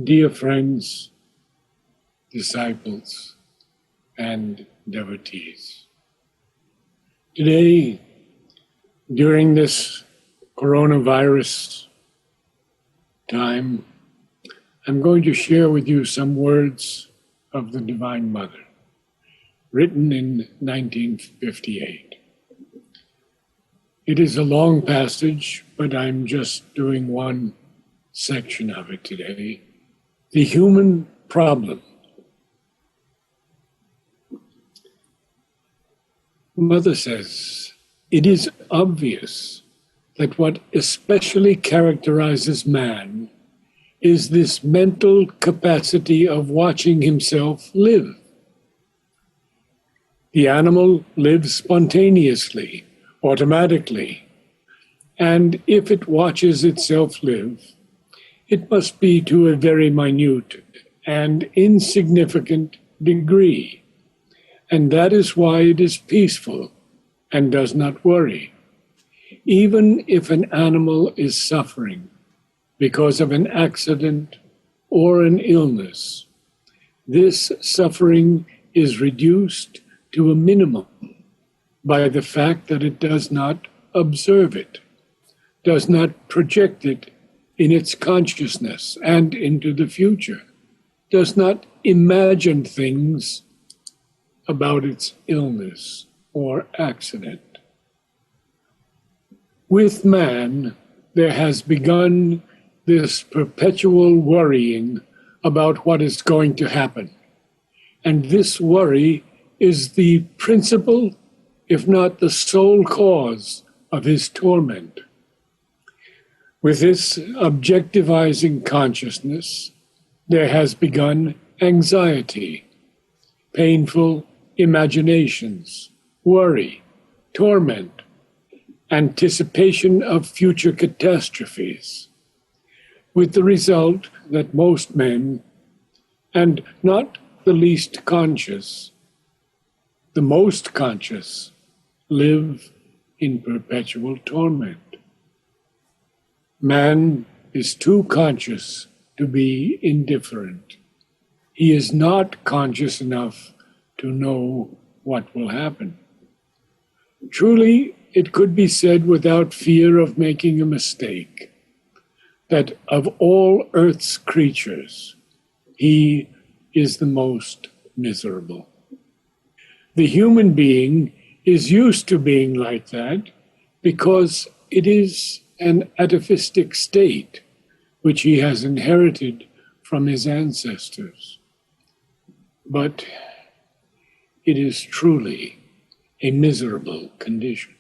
Dear friends, disciples, and devotees. Today, during this coronavirus time, I'm going to share with you some words of the Divine Mother, written in 1958. It is a long passage, but I'm just doing one section of it today. The human problem. Mother says, it is obvious that what especially characterizes man is this mental capacity of watching himself live. The animal lives spontaneously, automatically, and if it watches itself live, it must be to a very minute and insignificant degree. And that is why it is peaceful and does not worry. Even if an animal is suffering because of an accident or an illness, this suffering is reduced to a minimum by the fact that it does not observe it, does not project it in its consciousness and into the future, does not imagine things about its illness or accident. With man, there has begun this perpetual worrying about what is going to happen. And this worry is the principal, if not the sole cause of his torment. With this objectivizing consciousness, there has begun anxiety, painful imaginations, worry, torment, anticipation of future catastrophes, with the result that most men, and not the least conscious, the most conscious, live in perpetual torment. Man is too conscious to be indifferent. He is not conscious enough to know what will happen. Truly, it could be said without fear of making a mistake that of all earth's creatures, he is the most miserable. The human being is used to being like that because it is an atavistic state which he has inherited from his ancestors. But it is truly a miserable condition.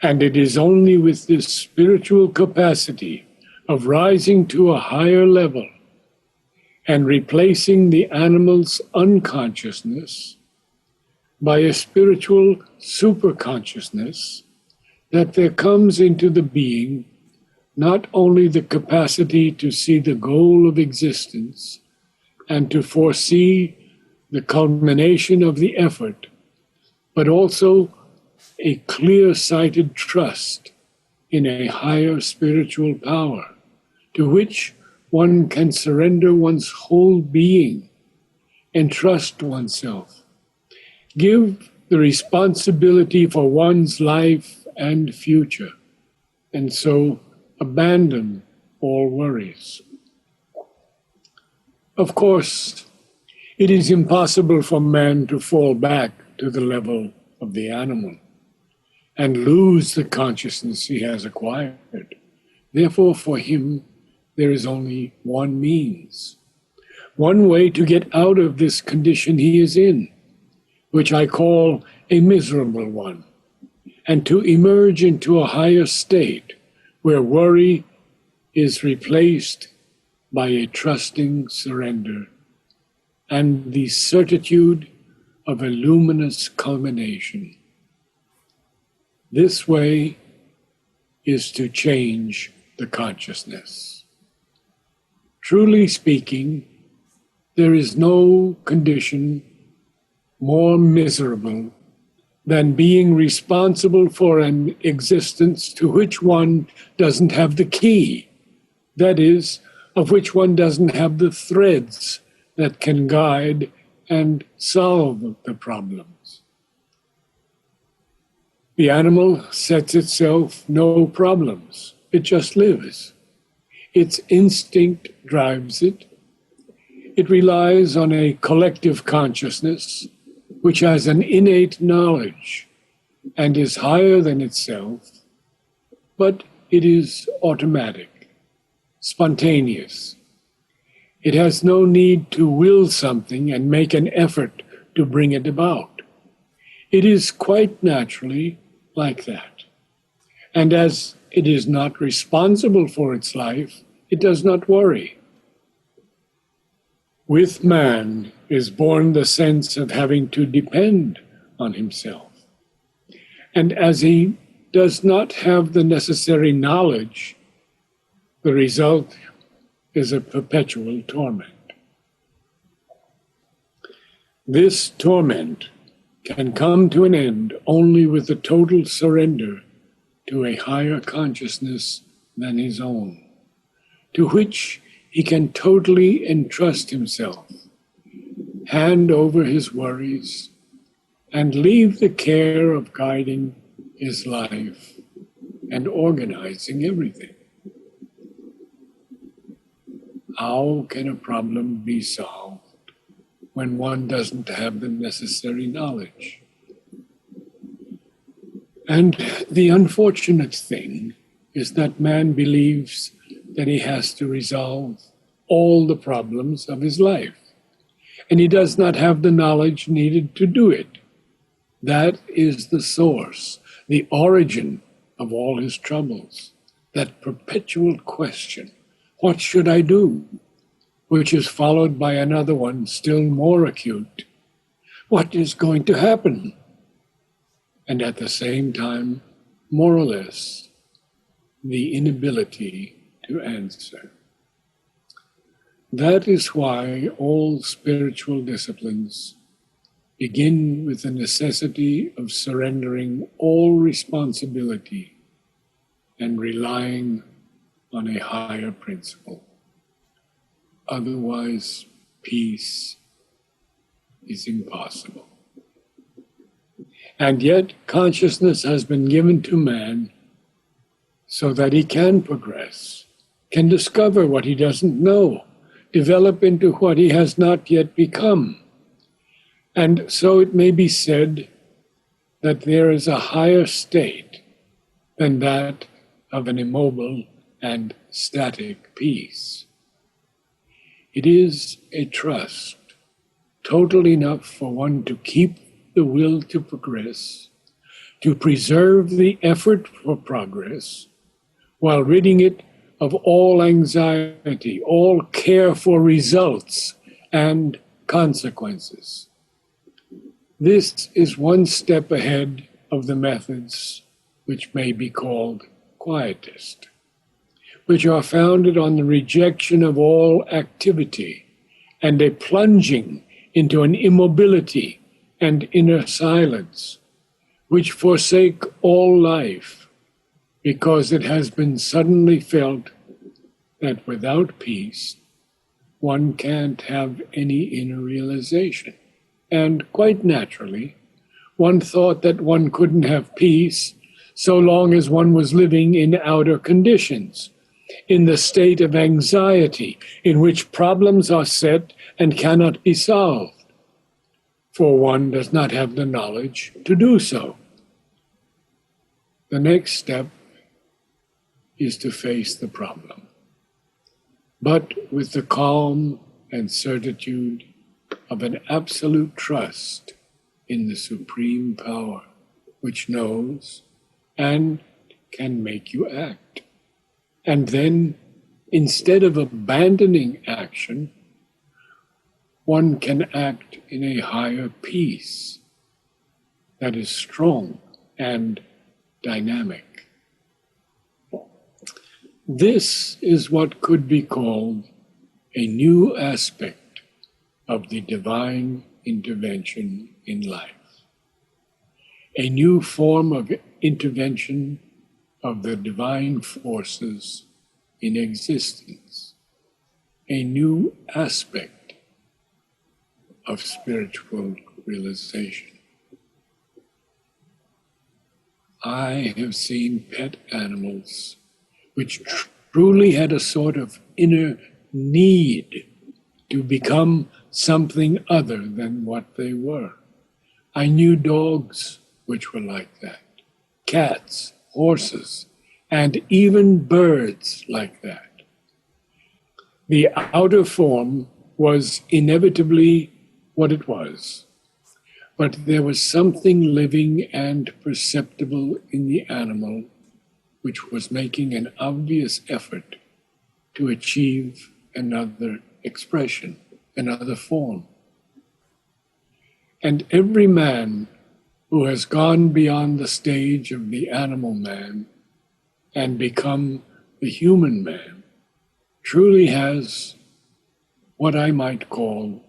And it is only with this spiritual capacity of rising to a higher level and replacing the animal's unconsciousness by a spiritual superconsciousness that there comes into the being not only the capacity to see the goal of existence and to foresee the culmination of the effort, but also a clear-sighted trust in a higher spiritual power to which one can surrender one's whole being, entrust oneself, give the responsibility for one's life and future, and so abandon all worries. Of course, it is impossible for man to fall back to the level of the animal and lose the consciousness he has acquired. Therefore, for him, there is only one means, one way to get out of this condition he is in, which I call a miserable one, and to emerge into a higher state where worry is replaced by a trusting surrender and the certitude of a luminous culmination. This way is to change the consciousness. Truly speaking, there is no condition more miserable than being responsible for an existence to which one doesn't have the key. That is, of which one doesn't have the threads that can guide and solve the problems. The animal sets itself no problems. It just lives. Its instinct drives it. It relies on a collective consciousness which has an innate knowledge and is higher than itself, but it is automatic, spontaneous. It has no need to will something and make an effort to bring it about. It is quite naturally like that. And as it is not responsible for its life, it does not worry. With man is born the sense of having to depend on himself. And as he does not have the necessary knowledge, the result is a perpetual torment. This torment can come to an end only with the total surrender to a higher consciousness than his own, to which he can totally entrust himself, hand over his worries, and leave the care of guiding his life and organizing everything. How can a problem be solved when one doesn't have the necessary knowledge? And the unfortunate thing is that man believes that he has to resolve all the problems of his life, and he does not have the knowledge needed to do it. That is the source, the origin of all his troubles, that perpetual question, what should I do? Which is followed by another one still more acute. What is going to happen? And at the same time, more or less, the inability to answer. That is why all spiritual disciplines begin with the necessity of surrendering all responsibility and relying on a higher principle. Otherwise, peace is impossible. And yet, consciousness has been given to man so that he can progress, can discover what he doesn't know, develop into what he has not yet become. And so it may be said that there is a higher state than that of an immobile and static peace. It is a trust, total enough for one to keep the will to progress, to preserve the effort for progress, while ridding it of all anxiety, all care for results and consequences. This is one step ahead of the methods which may be called quietist, which are founded on the rejection of all activity and a plunging into an immobility and inner silence, which forsake all life because it has been suddenly felt that without peace, one can't have any inner realization. And quite naturally, one thought that one couldn't have peace so long as one was living in outer conditions, in the state of anxiety in which problems are set and cannot be solved, for one does not have the knowledge to do so. The next step is to face the problem, but with the calm and certitude of an absolute trust in the supreme power, which knows and can make you act. And then, instead of abandoning action, one can act in a higher peace that is strong and dynamic. This is what could be called a new aspect of the divine intervention in life, a new form of intervention of the divine forces in existence. a new aspect of spiritual realization. I have seen pet animals which truly had a sort of inner need to become something other than what they were. I knew dogs which were like that, cats, horses, and even birds like that. The outer form was inevitably what it was, but there was something living and perceptible in the animal which was making an obvious effort to achieve another expression, another form. And every man who has gone beyond the stage of the animal man and become the human man truly has what I might call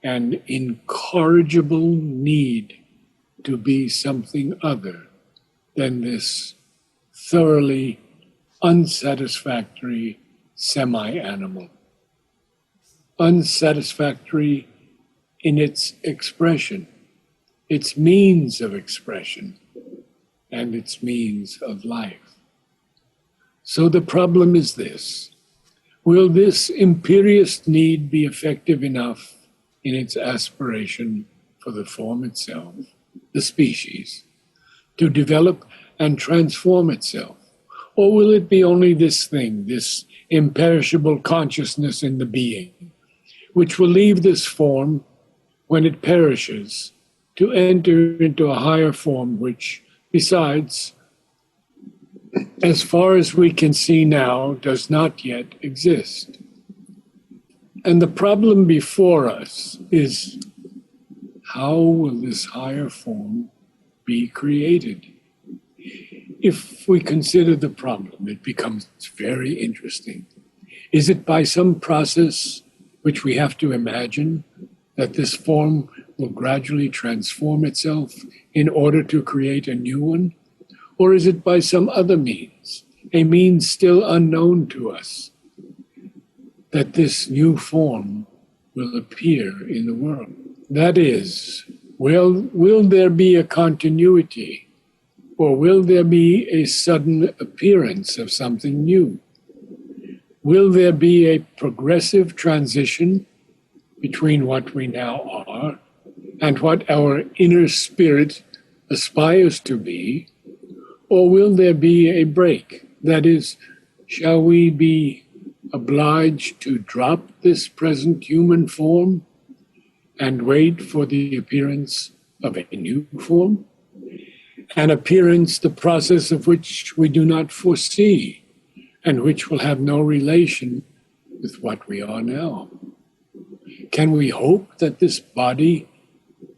an incorrigible need to be something other than this thoroughly unsatisfactory semi-animal. Unsatisfactory in its expression, its means of expression, and its means of life. So the problem is this: will this imperious need be effective enough in its aspiration for the form itself, the species, to develop and transform itself? Or will it be only this thing, this imperishable consciousness in the being, which will leave this form when it perishes to enter into a higher form which, besides, as far as we can see now, does not yet exist? And the problem before us is, how will this higher form be created? If we consider the problem, it becomes very interesting. Is it by some process which we have to imagine that this form will gradually transform itself in order to create a new one? Or is it by some other means, a means still unknown to us, that this new form will appear in the world? That is, will there be a continuity, or will there be a sudden appearance of something new? Will there be a progressive transition between what we now are and what our inner spirit aspires to be? Or will there be a break? That is, shall we be obliged to drop this present human form and wait for the appearance of a new form? An appearance, the process of which we do not foresee, and which will have no relation with what we are now. Can we hope that this body,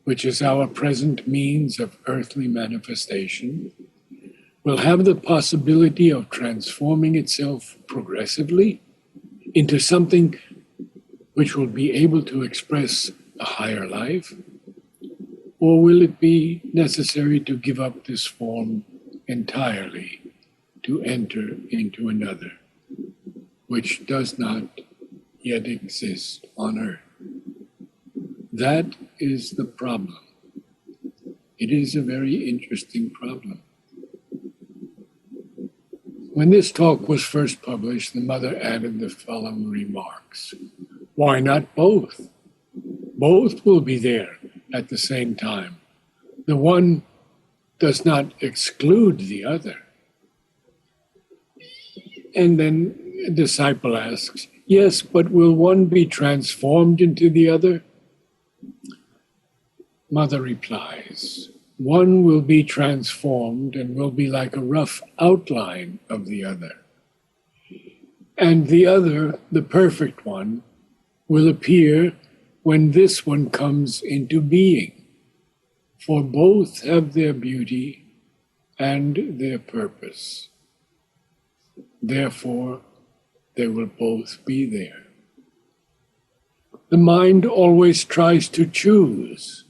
which is our present means of earthly manifestation, will have the possibility of transforming itself progressively into something which will be able to express a higher life? Or will it be necessary to give up this form entirely to enter into another, which does not yet exist on earth? That is the problem. It is a very interesting problem. When this talk was first published, the mother added the following remarks: why not both? Both will be there at the same time. The one does not exclude the other. And then a disciple asks, yes, but will one be transformed into the other? Mother replies, one will be transformed and will be like a rough outline of the other. And the other, the perfect one, will appear when this one comes into being. For both have their beauty and their purpose. Therefore, they will both be there. The mind always tries to choose,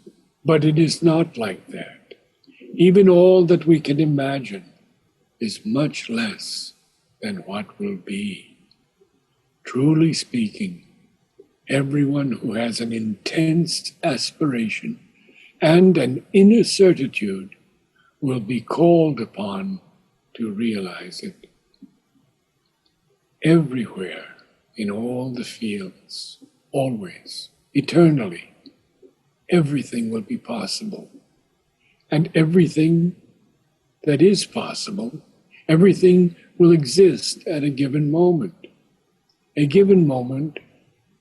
but it is not like that. Even all that we can imagine is much less than what will be. Truly speaking, Everyone who has an intense aspiration and an inner certitude will be called upon to realize it. Everywhere, in all the fields, always, eternally, everything will be possible. And everything that is possible, everything will exist at a given moment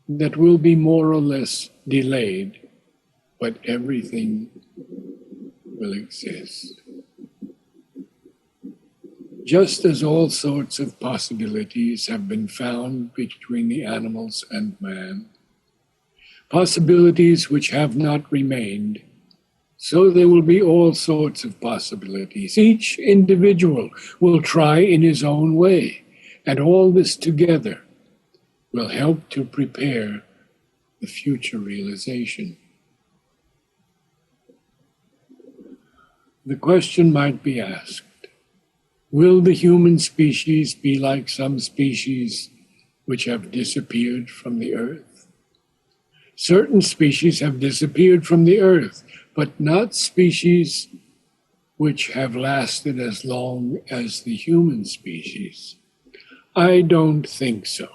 that will be more or less delayed, but everything will exist. Just as all sorts of possibilities have been found between the animals and man, possibilities which have not remained, so there will be all sorts of possibilities. Each individual will try in his own way, and all this together will help to prepare the future realization. The question might be asked, will the human species be like some species which have disappeared from the earth? Certain species have disappeared from the earth, but not species which have lasted as long as the human species. I don't think so,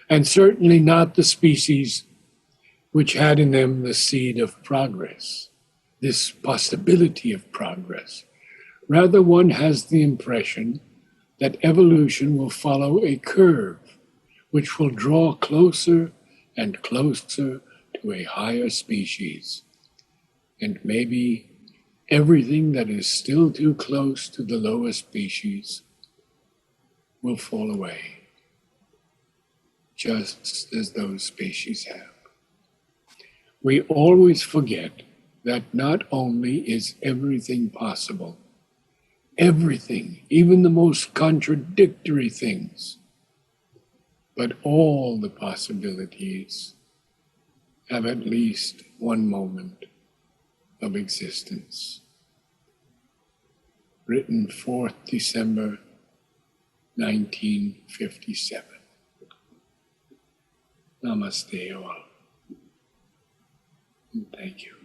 and certainly not the species which had in them the seed of progress, this possibility of progress. Rather, one has the impression that evolution will follow a curve which will draw closer and closer to a higher species. And maybe everything that is still too close to the lower species will fall away, just as those species have. We always forget that not only is everything possible, everything, even the most contradictory things, but all the possibilities have at least one moment of existence. Written 4th December 1957. Namaste all. And thank you.